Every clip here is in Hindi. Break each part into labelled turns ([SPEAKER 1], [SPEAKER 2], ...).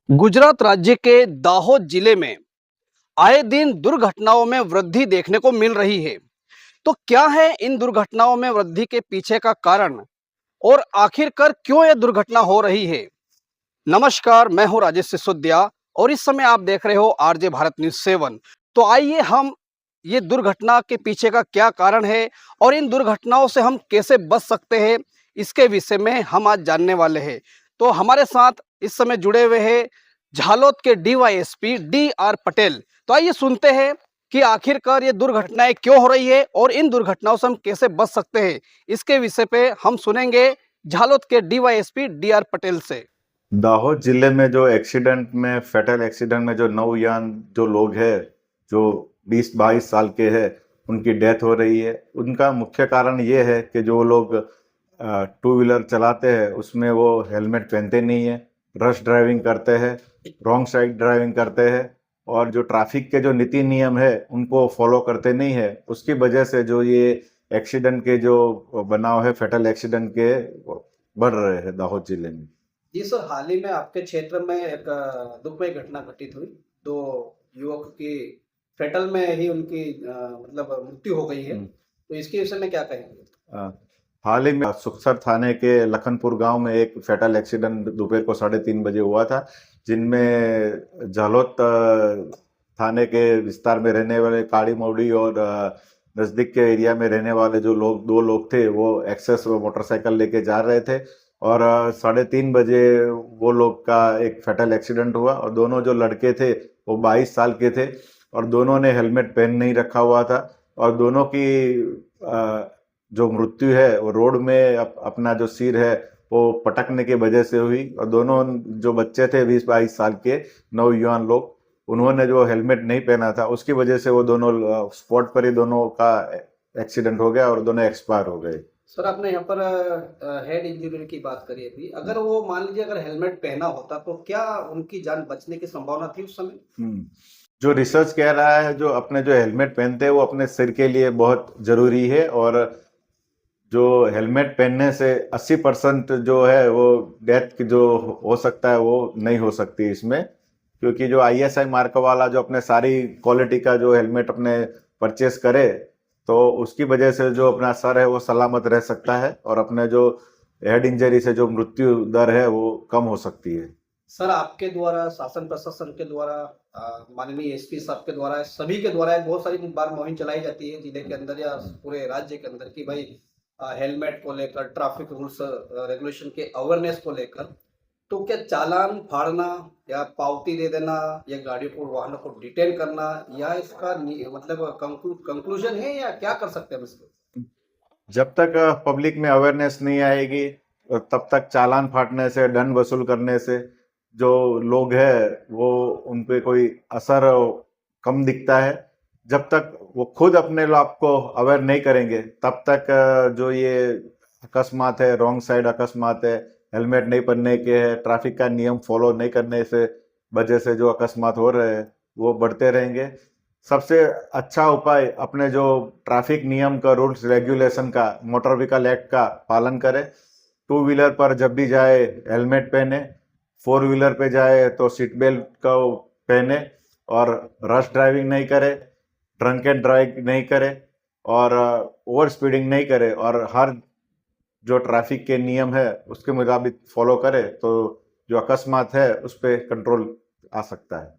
[SPEAKER 1] गुजरात राज्य के दाहोद जिले में आए दिन दुर्घटनाओं में वृद्धि देखने को मिल रही है। तो क्या है इन दुर्घटनाओं में वृद्धि के पीछे का कारण और आखिरकार क्यों यह दुर्घटना हो रही है? नमस्कार, मैं हूं राजेश सिसोदिया और इस समय आप देख रहे हो आरजे भारत न्यूज 7। तो आइए हम ये दुर्घटना के पीछे का क्या कारण है और इन दुर्घटनाओं से हम कैसे बच सकते हैं, इसके विषय में हम आज जानने वाले हैं। तो हमारे साथ इस समय जुड़े हुए हैं झालोद के डीवाईएसपी डी.आर. पटेल। तो आइए सुनते हैं कि आखिरकार ये दुर्घटनाएं क्यों हो रही है और इन दुर्घटनाओं से हम कैसे बच सकते हैं। इसके विषय पे हम सुनेंगे झालोद के डीवाईएसपी डी.आर. पटेल से।
[SPEAKER 2] दाहोद जिले में जो एक्सीडेंट में फैटल एक्सीडेंट में जो नौजवान जो लोग हैं जो 20-22 साल के हैं उनकी डेथ हो रही है। उनका मुख्य कारण ये है कि जो लोग टू व्हीलर चलाते हैं उसमें वो हेलमेट पहनते नहीं है, रश ड्राइविंग करते हैं, रॉन्ग साइड ड्राइविंग करते हैं और जो ट्रैफिक के जो नीति नियम है उनको फॉलो करते नहीं है। उसकी वजह से जो ये एक्सीडेंट के जो बनाव है फैटल एक्सीडेंट के बढ़ रहे हैं दाहोद जिले में।
[SPEAKER 1] जी सर, हाल ही में आपके क्षेत्र में एक दुखमयी घटना घटित हुई। दो युवक की फेटल में ही उनकी मतलब मृत्यु हो गई है। तो इसके विषय में क्या कहेंगे?
[SPEAKER 2] हाल ही में सुखसर थाने के लखनपुर गांव में एक फैटल एक्सीडेंट दोपहर को 3:30 बजे हुआ था, जिनमें झालोद थाने के विस्तार में रहने वाले काली मौड़ी और नज़दीक के एरिया में रहने वाले जो लोग दो लोग थे वो एक्सेस मोटरसाइकिल लेके जा रहे थे और 3:30 बजे वो लोग का एक फैटल एक्सीडेंट हुआ और दोनों जो लड़के थे वो 22 साल के थे और दोनों ने हेलमेट पहन नहीं रखा हुआ था और दोनों की जो मृत्यु है वो रोड में अपना जो सिर है वो पटकने की वजह से हुई और दोनों जो बच्चे थे 20-22 साल के नौजवान लोग, उन्होंने जो हेलमेट नहीं पहना था उसकी वजह से वो दोनों स्पॉट पर ही दोनों का एक्सीडेंट हो गया और दोनों एक्सपायर हो गए।
[SPEAKER 1] सर, आपने यहाँ पर हेड इंजरी की बात करी अभी। अगर वो मान लीजिए अगर हेलमेट पहना होता तो क्या उनकी जान बचने की संभावना थी उस समय?
[SPEAKER 2] जो रिसर्च कह रहा है जो अपने जो हेलमेट पहनते हैं वो अपने सिर के लिए बहुत जरूरी है और जो हेलमेट पहनने से 80% जो है वो डेथ की जो हो सकता है वो नहीं हो सकती इसमें, क्योंकि जो ISI मार्क वाला जो अपने सारी क्वालिटी का जो हेलमेट अपने परचेस करे तो उसकी वजह से जो अपना सर है वो सलामत रह सकता है और अपने जो हेड इंजरी से जो मृत्यु दर है वो कम हो सकती है।
[SPEAKER 1] सर, आपके द्वारा शासन प्रशासन के द्वारा माननीय एसपी साहब के द्वारा सभी के द्वारा बहुत सारी बार मुहिम चलाई जाती है जिले के अंदर या पूरे राज्य के अंदर कि भाई हेलमेट को लेकर, ट्रैफिक रूल्स रेगुलेशन के अवेयरनेस को लेकर। तो क्या चालान फाड़ना या पावती दे देना या गाड़ी को वाहनों को डिटेन करना या इसका मतलब कंक्लूजन है या क्या कर सकते हैं इसको?
[SPEAKER 2] जब तक पब्लिक में अवेयरनेस नहीं आएगी तब तक चालान फाड़ने से, दंड वसूल करने से जो लोग हैं वो उन पे कोई असर कम दिखता है। जब तक वो खुद अपने आप को अवेयर नहीं करेंगे तब तक जो ये अकस्मात है, रॉन्ग साइड अकस्मात है, हेलमेट नहीं पहनने के है, ट्रैफिक का नियम फॉलो नहीं करने से वजह से जो अकस्मात हो रहे हैं वो बढ़ते रहेंगे। सबसे अच्छा उपाय अपने जो ट्रैफिक नियम का, रूल्स रेगुलेशन का, मोटर व्हीकल एक्ट का पालन करें। टू व्हीलर पर जब भी जाए हेलमेट पहने, फोर व्हीलर पे जाए तो सीट बेल्ट का पहने और रश ड्राइविंग नहीं करे, ड्रंक एंड ड्राइव नहीं करे और ओवर स्पीडिंग नहीं करे और हर जो ट्रैफिक के नियम है उसके मुताबिक फॉलो करे तो जो अकस्मात है उस पर कंट्रोल आ सकता है।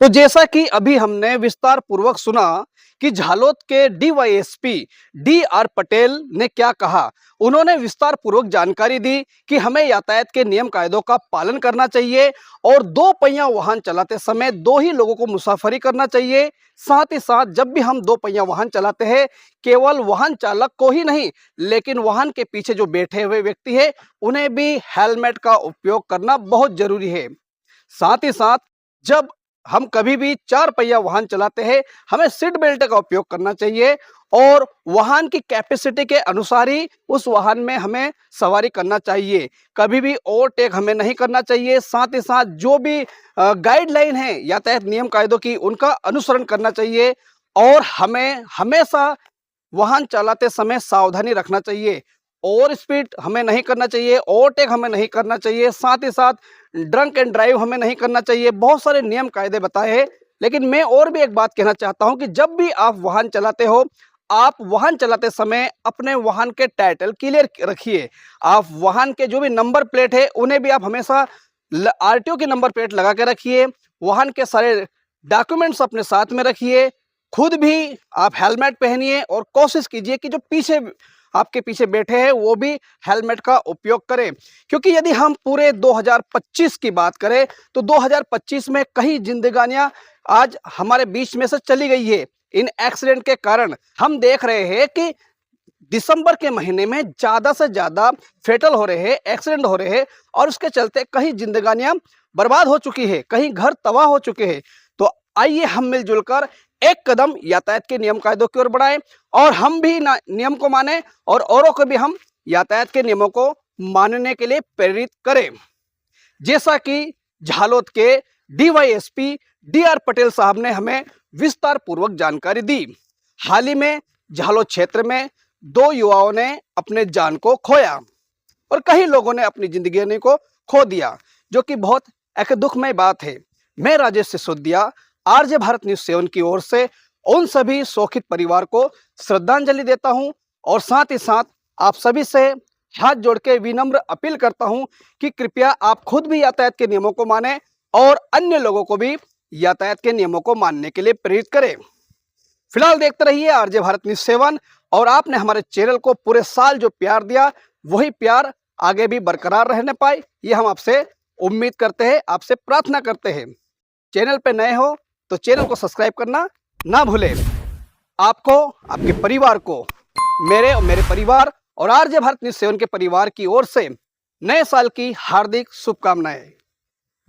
[SPEAKER 1] तो जैसा कि अभी हमने विस्तार पूर्वक सुना कि झालोद के डीवाईएसपी डी.आर. पटेल ने क्या कहा। उन्होंने विस्तार पूर्वक जानकारी दी कि हमें यातायात के नियम कायदों का पालन करना चाहिए और दो पहिया वाहन चलाते समय दो ही लोगों को मुसाफरी करना चाहिए। साथ ही साथ जब भी हम दो पहिया वाहन चलाते हैं केवल वाहन चालक को ही नहीं लेकिन वाहन के पीछे जो बैठे हुए व्यक्ति है उन्हें भी हेलमेट का उपयोग करना बहुत जरूरी है। साथ ही साथ जब हम कभी भी चार पहिया वाहन चलाते हैं हमें सीट बेल्ट का उपयोग करना चाहिए और वाहन की कैपेसिटी के अनुसार ही उस वाहन में हमें सवारी करना चाहिए। कभी भी ओवरटेक हमें नहीं करना चाहिए। साथ ही साथ जो भी गाइडलाइन है यातायात नियम कायदों की उनका अनुसरण करना चाहिए और हमें हमेशा वाहन चलाते समय सावधानी रखना चाहिए। ओवर स्पीड हमें नहीं करना चाहिए, ओवरटेक हमें नहीं करना चाहिए, साथ ही साथ ड्रंक एंड ड्राइव हमें नहीं करना चाहिए। बहुत सारे नियम कायदे बताए हैं, लेकिन मैं और भी एक बात कहना चाहता हूं कि जब भी आप वाहन चलाते हो, आप वाहन चलाते समय अपने वाहन के टाइटल क्लियर रखिए। आप वाहन के जो भी नंबर प्लेट है उन्हें भी आप हमेशा आरटीओ की नंबर प्लेट लगा के रखिए। वाहन के सारे डॉक्यूमेंट्स अपने साथ में रखिए। खुद भी आप हेलमेट पहनिए और कोशिश कीजिए कि जो पीछे आपके पीछे बैठे हैं वो भी हेलमेट का उपयोग करें, क्योंकि यदि हम पूरे 2025 की बात करें तो 2025 में कई जिंदगानियां आज हमारे बीच में से चली गई है। इन एक्सीडेंट के कारण हम देख रहे हैं कि दिसंबर के महीने में ज्यादा से ज्यादा फेटल हो रहे हैं, एक्सीडेंट हो रहे हैं, और उसके चलते कई जिंदगानियां बर्बाद हो चुकी है, कहीं घर तबाह हो चुके हैं। तो आइए हम मिलजुल कर एक कदम यातायात के नियम कायदों की ओर बढ़ाएं और हम भी नियम को माने और औरों को भी हम यातायात के नियमों को मानने के लिए प्रेरित करें। जैसा कि झालोद के डीवाईएसपी डीआर पटेल साहब ने हमें विस्तार पूर्वक जानकारी दी। हाल ही में झालोद क्षेत्र में 2 युवाओं ने अपने जान को खोया और कई लोगों ने अपनी जिंदगी को खो दिया, जो कि बहुत एक दुखमय बात है। मैं राजेश सिसोदिया, आरजे भारत न्यूज 7 की ओर से उन सभी शोकित परिवार को श्रद्धांजलि देता हूं और साथ ही साथ आप सभी से हाथ जोड़ के विनम्र अपील करता हूं कि कृपया आप खुद भी यातायात के नियमों को मानें और अन्य लोगों को भी यातायात के नियमों को मानने के लिए प्रेरित करें। फिलहाल देखते रहिए आरजे भारत न्यूज 7, और आपने हमारे चैनल को पूरे साल जो प्यार दिया वही प्यार आगे भी बरकरार रहने पाए, ये हम आपसे उम्मीद करते हैं, आपसे प्रार्थना करते हैं। चैनल पे नए हो तो चैनल को सब्सक्राइब करना ना भूलें। आपको, आपके परिवार को, मेरे और मेरे परिवार और आरजे भारत न्यूज 7 के परिवार की ओर से नए साल की हार्दिक शुभकामनाएं।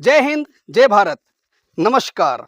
[SPEAKER 1] जय हिंद, जय भारत, नमस्कार।